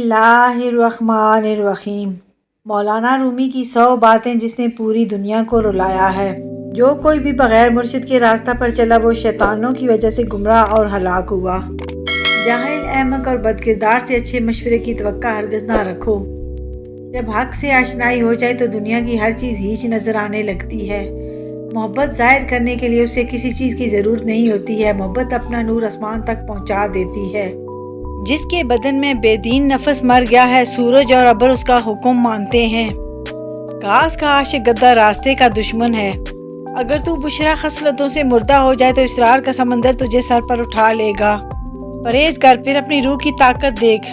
बिस्मिल्लाह الرحمن الرحیم۔ مولانا رومی کی 100 باتیں جس نے پوری دنیا کو رلایا ہے۔ جو کوئی بھی بغیر مرشد کے راستہ پر چلا وہ شیطانوں کی وجہ سے گمراہ اور ہلاک ہوا۔ جاہل، احمق اور بد کردار سے اچھے مشورے کی توقع ہرگز نہ رکھو۔ جب حق سے آشنائی ہو جائے تو دنیا کی ہر چیز ہیچ نظر آنے لگتی ہے۔ محبت ظاہر کرنے کے لیے اسے کسی چیز کی ضرورت نہیں ہوتی ہے۔ محبت اپنا نور آسمان تک پہنچا دیتی ہے۔ جس کے بدن میں بے دین نفس مر گیا ہے، سورج اور ابر اس کا حکم مانتے ہیں۔ گھاس کا عاشق گدھا راستے کا دشمن ہے۔ اگر تو بشرا خصلتوں سے مردہ ہو جائے تو اسرار کا سمندر تجھے سر پر اٹھا لے گا۔ پرہیز کر، پھر اپنی روح کی طاقت دیکھ۔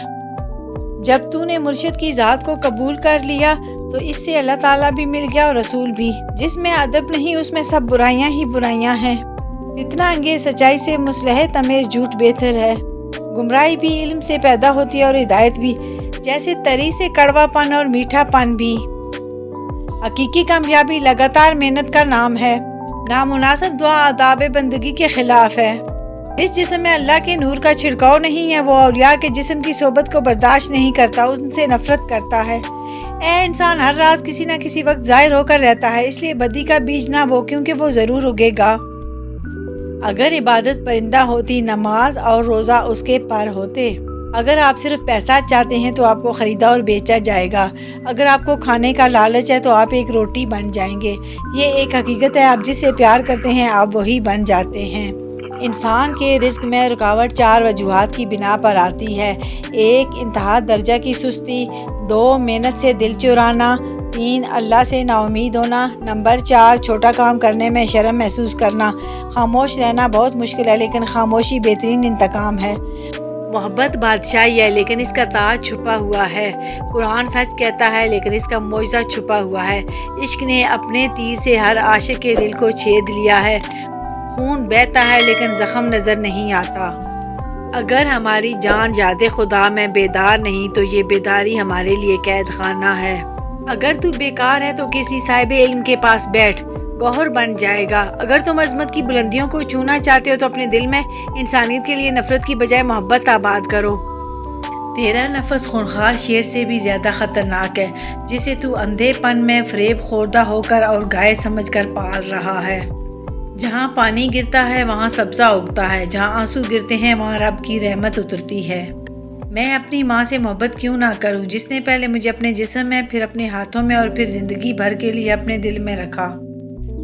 جب تو نے مرشد کی ذات کو قبول کر لیا تو اس سے اللہ تعالیٰ بھی مل گیا اور رسول بھی۔ جس میں ادب نہیں اس میں سب برائیاں ہی برائیاں ہیں۔ فتنہ انگیز سچائی سے مصلحت امیز جھوٹ بہتر ہے۔ گمراہی بھی علم سے پیدا ہوتی ہے اور ہدایت بھی، جیسے تری سے کڑوا پن اور میٹھا پن بھی۔ حقیقی کامیابی لگاتار محنت کا نام ہے۔ نامناسب دعا آداب بندگی کے خلاف ہے۔ اس جسم میں اللہ کے نور کا چھڑکاؤ نہیں ہے، وہ اولیاء کے جسم کی صحبت کو برداشت نہیں کرتا، ان سے نفرت کرتا ہے۔ اے انسان، ہر راز کسی نہ کسی وقت ظاہر ہو کر رہتا ہے، اس لیے بدی کا بیج نہ بو، کیونکہ وہ ضرور اگے گا۔ اگر عبادت پرندہ ہوتی، نماز اور روزہ اس کے پر ہوتے۔ اگر آپ صرف پیسہ چاہتے ہیں تو آپ کو خریدا اور بیچا جائے گا۔ اگر آپ کو کھانے کا لالچ ہے تو آپ ایک روٹی بن جائیں گے۔ یہ ایک حقیقت ہے، آپ جس سے پیار کرتے ہیں آپ وہی بن جاتے ہیں۔ انسان کے رزق میں رکاوٹ 4 وجوہات کی بنا پر آتی ہے۔ 1 انتہا درجہ کی سستی، 2 محنت سے دل چرانا، 3 اللہ سے نا امید ہونا، نمبر 4 چھوٹا کام کرنے میں شرم محسوس کرنا۔ خاموش رہنا بہت مشکل ہے لیکن خاموشی بہترین انتقام ہے۔ محبت بادشاہی ہے لیکن اس کا تاج چھپا ہوا ہے۔ قرآن سچ کہتا ہے لیکن اس کا معجزہ چھپا ہوا ہے۔ عشق نے اپنے تیر سے ہر عاشق کے دل کو چھید لیا ہے۔ خون بہتا ہے لیکن زخم نظر نہیں آتا۔ اگر ہماری جان یاد خدا میں بیدار نہیں تو یہ بیداری ہمارے لیے قید خانہ ہے۔ اگر تو بیکار ہے تو کسی صاحب علم کے پاس بیٹھ، گوہر بن جائے گا۔ اگر تم عظمت کی بلندیوں کو چھونا چاہتے ہو تو اپنے دل میں انسانیت کے لیے نفرت کی بجائے محبت آباد کرو۔ تیرا نفس خونخوار شیر سے بھی زیادہ خطرناک ہے، جسے تو اندھے پن میں فریب خوردہ ہو کر اور گائے سمجھ کر پال رہا ہے۔ جہاں پانی گرتا ہے وہاں سبزہ اگتا ہے، جہاں آنسو گرتے ہیں وہاں رب کی رحمت اترتی ہے۔ میں اپنی ماں سے محبت کیوں نہ کروں، جس نے پہلے مجھے اپنے جسم میں، پھر اپنے ہاتھوں میں اور پھر زندگی بھر کے لیے اپنے دل میں رکھا۔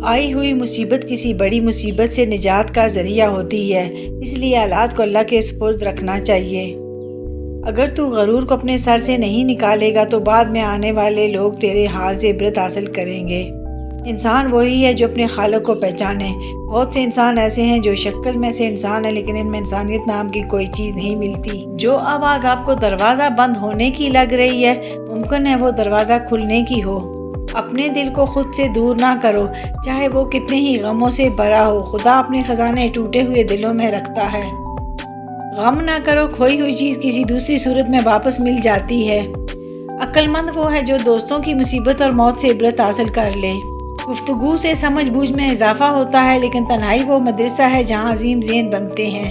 آئی ہوئی مصیبت کسی بڑی مصیبت سے نجات کا ذریعہ ہوتی ہے، اس لیے حالات کو اللہ کے سپرد رکھنا چاہیے۔ اگر تو غرور کو اپنے سر سے نہیں نکالے گا تو بعد میں آنے والے لوگ تیرے حال سے عبرت حاصل کریں گے۔ انسان وہی ہے جو اپنے خالق کو پہچانے۔ بہت سے انسان ایسے ہیں جو شکل میں سے انسان ہیں لیکن ان میں انسانیت نام کی کوئی چیز نہیں ملتی۔ جو آواز آپ کو دروازہ بند ہونے کی لگ رہی ہے، ممکن ہے وہ دروازہ کھلنے کی ہو۔ اپنے دل کو خود سے دور نہ کرو، چاہے وہ کتنے ہی غموں سے بھرا ہو۔ خدا اپنے خزانے ٹوٹے ہوئے دلوں میں رکھتا ہے۔ غم نہ کرو، کھوئی ہوئی چیز کسی دوسری صورت میں واپس مل جاتی ہے۔ عقل مند وہ ہے جو دوستوں کی مصیبت اور موت سے عبرت حاصل کر لے۔ گفتگو سے سمجھ بوجھ میں اضافہ ہوتا ہے لیکن تنہائی وہ مدرسہ ہے جہاں عظیم ذہن بنتے ہیں۔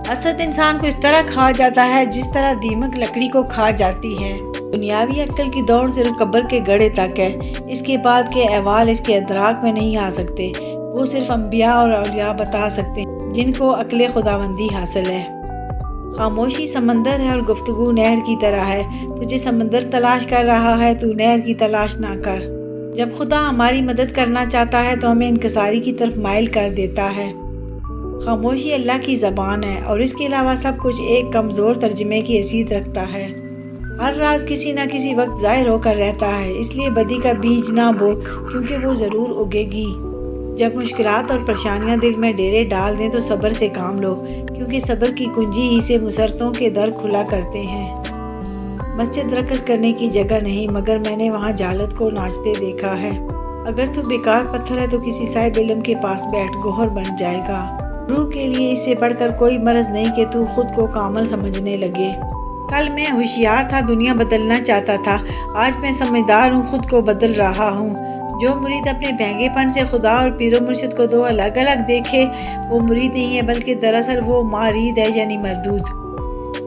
حسد انسان کو اس طرح کھا جاتا ہے جس طرح دیمک لکڑی کو کھا جاتی ہے۔ دنیاوی عقل کی دوڑ صرف قبر کے گڑھے تک ہے، اس کے بعد کے احوال اس کے ادراک میں نہیں آ سکتے۔ وہ صرف انبیاء اور اولیاء بتا سکتے ہیں جن کو عقل خداوندی حاصل ہے۔ خاموشی سمندر ہے اور گفتگو نہر کی طرح ہے۔ تجھے سمندر تلاش کر رہا ہے، تو نہر کی تلاش نہ کر۔ جب خدا ہماری مدد کرنا چاہتا ہے تو ہمیں انکساری کی طرف مائل کر دیتا ہے۔ خاموشی اللہ کی زبان ہے اور اس کے علاوہ سب کچھ ایک کمزور ترجمے کی حیثیت رکھتا ہے۔ ہر راز کسی نہ کسی وقت ظاہر ہو کر رہتا ہے، اس لیے بدی کا بیج نہ بو، کیونکہ وہ ضرور اگے گی۔ جب مشکلات اور پریشانیاں دل میں ڈیرے ڈال دیں تو صبر سے کام لو، کیونکہ صبر کی کنجی ہی سے مسرتوں کے در کھلا کرتے ہیں۔ مسجد رقص کرنے کی جگہ نہیں، مگر میں نے وہاں جہالت کو ناچتے دیکھا ہے۔ اگر تو بیکار پتھر ہے تو کسی صاحب علم کے پاس بیٹھ، گوہر بن جائے گا۔ روح کے لیے اس سے بڑھ کر کوئی مرض نہیں کہ تو خود کو کامل سمجھنے لگے۔ کل میں ہوشیار تھا، دنیا بدلنا چاہتا تھا، آج میں سمجھدار ہوں، خود کو بدل رہا ہوں۔ جو مرید اپنے بھینگے پن سے خدا اور پیر و مرشد کو 2 الگ الگ دیکھے وہ مرید نہیں ہے بلکہ دراصل وہ مارید ہے، یعنی مردود۔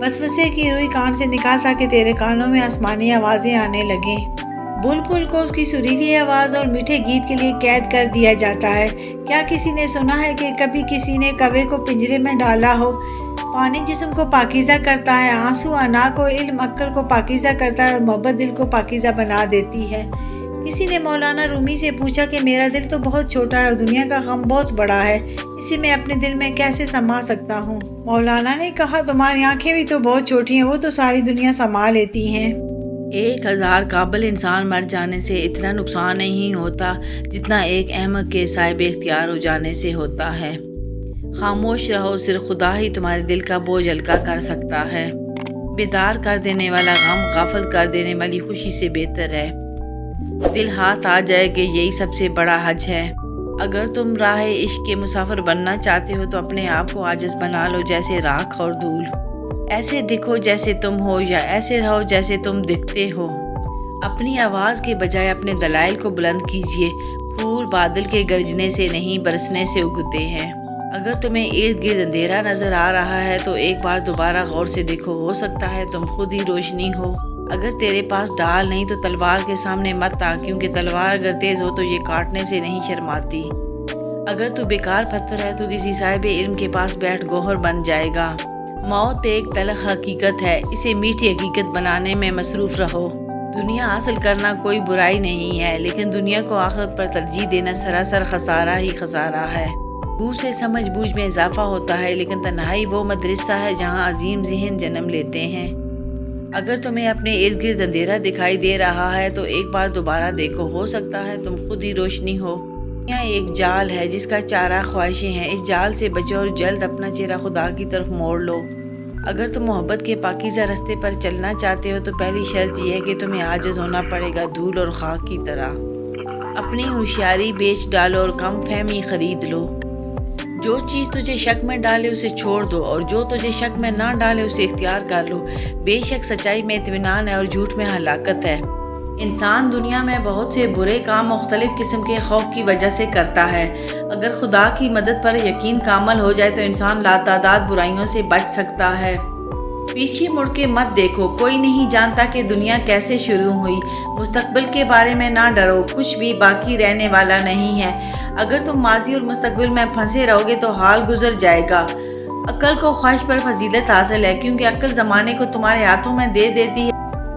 वसवसे की रुई कान से निकाल ताकि तेरे कानों में आसमानी आवाज़ें आने लगें। बुलबुल को उसकी सुरीली आवाज़ और मीठे गीत के लिए कैद कर दिया जाता है। क्या किसी ने सुना है कि कभी किसी ने कौवे को पिंजरे में डाला हो? पानी जिस्म को पाकीज़ा करता है, आंसू अना को, इल्म अक्ल को पाकीज़ा करता है और मोहब्बत दिल को पाकीज़ा बना देती है। किसी ने मौलाना रूमी से पूछा कि मेरा दिल तो बहुत छोटा है और दुनिया का गम बहुत बड़ा है, इसे मैं अपने दिल में कैसे समा सकता हूँ? मौलाना ने कहा, तुम्हारी आंखें भी तो बहुत छोटी हैं, वो तो सारी दुनिया समा लेती हैं। 1000 काबिल इंसान मर जाने से इतना नुकसान नहीं होता जितना एक अहमक के साहिब इख्तियार हो जाने से होता है। खामोश रहो, सिर्फ खुदा ही तुम्हारे दिल का बोझ हल्का कर सकता है। बेदार कर देने वाला गम गाफिल कर देने वाली खुशी से बेहतर है। दिल हाथ आ जाए कि यही सबसे बड़ा हज है। अगर तुम राह इश्क के मुसाफिर बनना चाहते हो तो अपने आप को आजिज़ बना लो जैसे राख और धूल। ऐसे दिखो जैसे तुम हो या ऐसे रहो जैसे तुम दिखते हो। अपनी आवाज़ के बजाय अपने दलाइल को बुलंद कीजिए। फूल बादल के गरजने से नहीं बरसने से उगते हैं। अगर तुम्हें इर्द गिर्द अंधेरा नज़र आ रहा है तो एक बार दोबारा गौर से देखो, हो सकता है तुम खुद ही रोशनी हो। अगर तेरे पास ढाल नहीं तो तलवार के सामने मत आ, क्योंकि तलवार अगर तेज़ हो तो ये काटने से नहीं शर्माती। अगर तू बेकार पत्थर है तो किसी साहिब इल्म के पास बैठ गौहर बन जाएगा। मौत एक तलख हकीकत है, इसे मीठी हकीकत बनाने में मसरूफ़ रहो। दुनिया हासिल करना कोई बुराई नहीं है, लेकिन दुनिया को आखिरत पर तरजीह देना सरासर खसारा ही खसारा है। बू से समझ बूझ में इजाफा होता है, लेकिन तन्हाई वो मदरसा है जहाँ अजीम ज़हन जन्म लेते हैं। अगर तुम्हें अपने इर्द गिर्द अंधेरा दिखाई दे रहा है तो एक बार दोबारा देखो, हो सकता है तुम खुद ही रोशनी हो। दुनिया एक जाल है जिसका चारा ख्वाहिशें हैं। इस जाल से बचो और जल्द अपना चेहरा खुदा की तरफ मोड़ लो। अगर तुम मोहब्बत के पाकीज़ा रास्ते पर चलना चाहते हो तो पहली शर्त यह है कि तुम्हें आजिज़ होना पड़ेगा, धूल और खाक की तरह। अपनी होशियारी बेच डालो और कम फहमी खरीद लो। जो चीज़ तुझे शक में डाले उसे छोड़ दो और जो तुझे शक में ना डाले उसे इख्तियार कर लो। बेशक सच्चाई में इत्मीनान है और झूठ में हलाकत है। इंसान दुनिया में बहुत से बुरे काम मुख्तलिफ किस्म के खौफ की वजह से करता है। अगर खुदा की मदद पर यकीन कामल हो जाए तो इंसान लातादाद बुराइयों से बच सकता है। पीछे मुड़ के मत देखो, कोई नहीं जानता कि दुनिया कैसे शुरू हुई। मुस्तकबिल के बारे में ना डरो, कुछ भी बाकी रहने वाला नहीं है। अगर तुम माजी और मुस्तकबिल में फंसे रहोगे तो हाल गुजर जाएगा। अक्ल को ख्वाहिश पर फजीलत हासिल है, क्योंकि अक्ल ज़माने को तुम्हारे हाथों में दे देती है,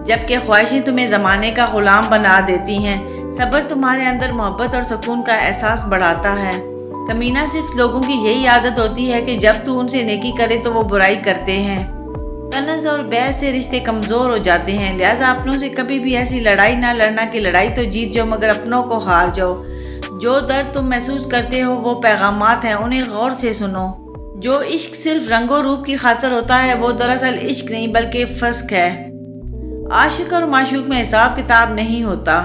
जबकि ख्वाहिशें तुम्हें ज़माने का ग़ुलाम बना देती हैं। सब्र तुम्हारे अंदर मोहब्बत और सुकून का एहसास बढ़ाता है। कमीना सिर्फ लोगों की यही आदत होती है कि जब तू उनसे नेकी करे तो वो बुराई करते हैं। तनज़ और बैत से रिश्ते कमज़ोर हो जाते हैं, लिहाजा अपनों से कभी भी ऐसी लड़ाई ना लड़ना कि लड़ाई तो जीत जाओ मगर अपनों को हार जाओ। जो दर्द तुम महसूस करते हो वो पैगामात हैं, उन्हें गौर से सुनो। जो इश्क सिर्फ रंगो रूप की खातिर होता है वो दरअसल इश्क नहीं बल्कि फस्क है। आशिक और माशूक में हिसाब किताब नहीं होता।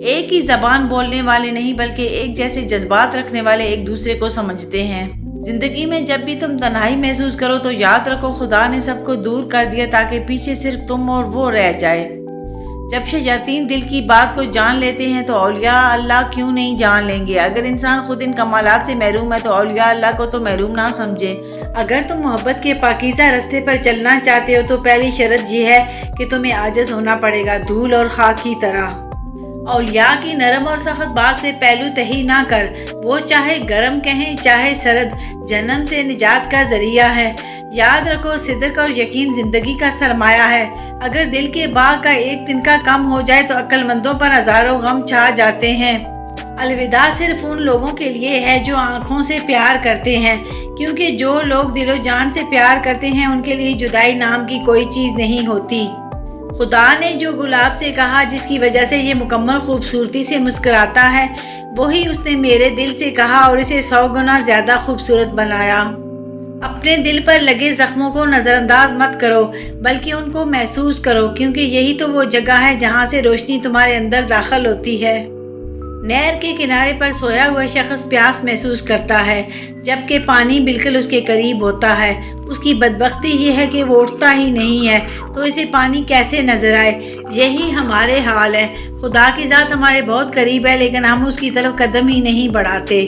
एक ही ज़बान बोलने वाले नहीं बल्कि एक जैसे जज्बात रखने वाले एक दूसरे को समझते हैं। ज़िंदगी में जब भी तुम तन्हाई महसूस करो तो याद रखो खुदा ने सबको दूर कर दिया ताकि पीछे सिर्फ तुम और वो रह जाए। जब शयातीन दिल की बात को जान लेते हैं तो औलिया अल्लाह क्यों नहीं जान लेंगे। अगर इंसान खुद इन कमालात से महरूम है तो औलिया अल्लाह को तो महरूम ना समझे। अगर तुम मोहब्बत के पाकीज़ा रास्ते पर चलना चाहते हो तो पहली शर्त यह है कि तुम्हें आजिज़ होना पड़ेगा, धूल और खाक की तरह। औलिया की नरम और सख्त बात से पहलू तही ना कर, वो चाहे गर्म कहें चाहे सरद, जन्म से निजात का जरिया है। याद रखो सिद्क और यकीन ज़िंदगी का सरमाया है। अगर दिल के बाग का एक तिनका कम हो जाए तो अक्लमंदों पर हज़ारों गम छा जाते हैं। अलविदा सिर्फ उन लोगों के लिए है जो आँखों से प्यार करते हैं, क्योंकि जो लोग दिलो जान से प्यार करते हैं उनके लिए जुदाई नाम की कोई चीज़ नहीं होती। खुदा ने जो गुलाब से कहा जिसकी वजह से ये मुकम्मल खूबसूरती से मुस्कुराता है, वही उसने मेरे दिल से कहा और इसे 100 गुना ज़्यादा खूबसूरत बनाया। अपने दिल पर लगे ज़ख्मों को नज़रअंदाज मत करो बल्कि उनको महसूस करो, क्योंकि यही तो वो जगह है जहाँ से रोशनी तुम्हारे अंदर दाखिल होती है। नहर के किनारे पर सोया हुआ शख्स प्यास महसूस करता है जबकि पानी बिल्कुल उसके करीब होता है। उसकी बदबख्ती ये है कि वो उठता ही नहीं है, तो इसे पानी कैसे नजर आए। यही हमारे हाल है। खुदा की ज़ात हमारे बहुत करीब है लेकिन हम उसकी तरफ कदम ही नहीं बढ़ाते।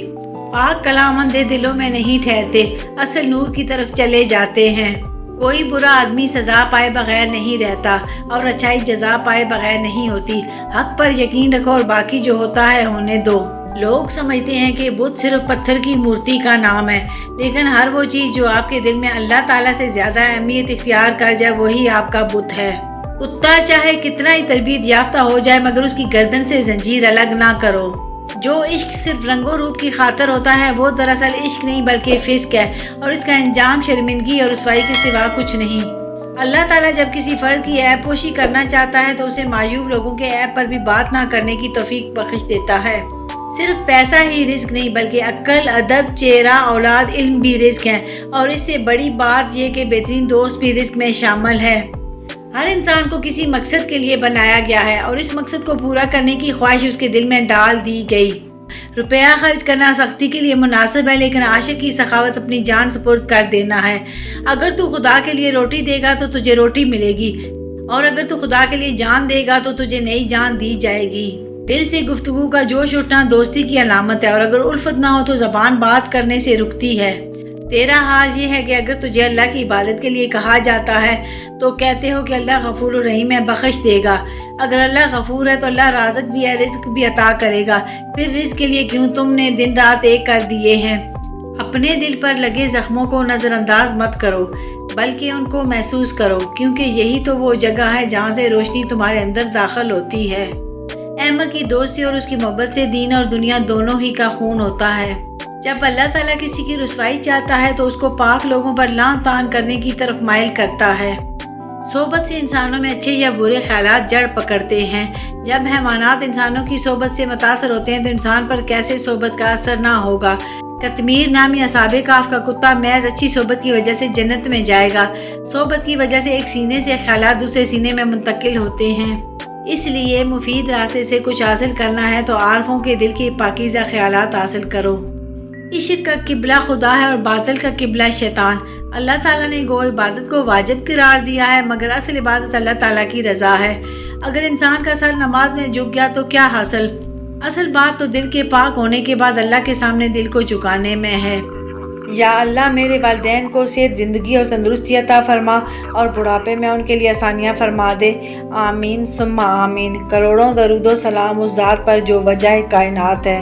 पाक कलामंदे दिलों में नहीं ठहरते, असल नूर की तरफ चले जाते हैं। कोई बुरा आदमी सज़ा पाए बगैर नहीं रहता और अच्छाई जज़ा पाए बगैर नहीं होती। हक पर यकीन रखो और बाकी जो होता है होने दो। लोग समझते हैं कि बुत सिर्फ पत्थर की मूर्ति का नाम है, लेकिन हर वो चीज़ जो आपके दिल में अल्लाह ताला से ज़्यादा अहमियत इख्तियार कर जाए वही आपका बुत है। कुत्ता चाहे कितना ही तरबियत याफ्ता हो जाए मगर उसकी गर्दन से जंजीर अलग ना करो। जो इश्क सिर्फ रंगो रूप की खातर होता है वो दरअसल इश्क नहीं बल्कि फिस्क है और इसका अंजाम शर्मिंदगी और रुसवाई के सिवा कुछ नहीं। अल्लाह ताला जब किसी फ़र्द की ऐब पोशी करना चाहता है तो उसे मायूब लोगों के ऐब पर भी बात ना करने की तौफीक बख्श देता है। सिर्फ पैसा ही रिस्क नहीं बल्कि अक्ल, अदब, चेहरा, औलाद, इल्म भी रिस्क हैं और इससे बड़ी बात यह कि बेहतरीन दोस्त भी रिस्क में शामिल है। हर इंसान को किसी मकसद के लिए बनाया गया है और इस मकसद को पूरा करने की ख्वाहिश उसके दिल में डाल दी गई। रुपया खर्च करना सख्ती के लिए मुनासिब है, लेकिन आशिक की सखावत अपनी जान सुपुर्द कर देना है। अगर तू खुदा के लिए रोटी देगा तो तुझे रोटी मिलेगी और अगर तू खुदा के लिए जान देगा तो तुझे नई जान दी जाएगी। दिल से गुफ्तगू का जोश उठना दोस्ती की अलामत है और अगर उल्फत ना हो तो ज़बान बात करने से रुकती है। तेरा हाल ये है कि अगर तुझे अल्लाह की इबादत के लिए कहा जाता है तो कहते हो कि अल्लाह गफूर और रहीम है, बख्श देगा। अगर अल्लाह गफूर है तो अल्लाह राज़िक भी है, रिज़्क भी अता करेगा। फिर रिज़्क के लिए क्यों तुमने दिन रात एक कर दिए हैं। अपने दिल पर लगे ज़ख्मों को नज़रअंदाज मत करो बल्कि उनको महसूस करो, क्योंकि यही तो वो जगह है जहाँ से रोशनी तुम्हारे अंदर दाखिल होती है। अहमद की दोस्ती और उसकी मोहब्बत से दीन और दुनिया दोनों ही का खून होता है। जब अल्लाह ताला किसी की रुसवाई चाहता है तो उसको पाक लोगों पर लान तान करने की तरफ माइल करता है। सोबत से इंसानों में अच्छे या बुरे ख्यालात जड़ पकड़ते हैं। जब हैवानात इंसानों की सोबत से मुतासर होते हैं तो इंसान पर कैसे सोबत का असर ना होगा। कतमीर नामी असाबे काफ का कुत्ता महज अच्छी सोबत की वजह से जन्नत में जाएगा। सोबत की वजह से एक सीने से ख्यालात दूसरे सीने में मुंतकिल होते हैं। इसलिए मुफीद रास्ते से कुछ हासिल करना है तो आरफों के दिल के पाकीज़ा ख्यालात हासिल करो। इश्क का किबला खुदा है और बातिल का किबला शैतान। अल्लाह ताला ने गो इबादत को वाजिब करार दिया है मगर असल इबादत अल्लाह ताला की रज़ा है। अगर इंसान का सर नमाज में झुक गया तो क्या हासिल। असल बात तो दिल के पाक होने के बाद अल्लाह के सामने दिल को झुकाने में है। या अल्लाह मेरे वालिदैन को सेहत, ज़िंदगी और तंदुरुस्ती अता फरमा और बुढ़ापे में उनके लिए आसानियाँ फरमा दे। आमीन सुम्मा आमीन। करोड़ों दरूदो सलाम उस ज़ात पर जो वजह कायनात है।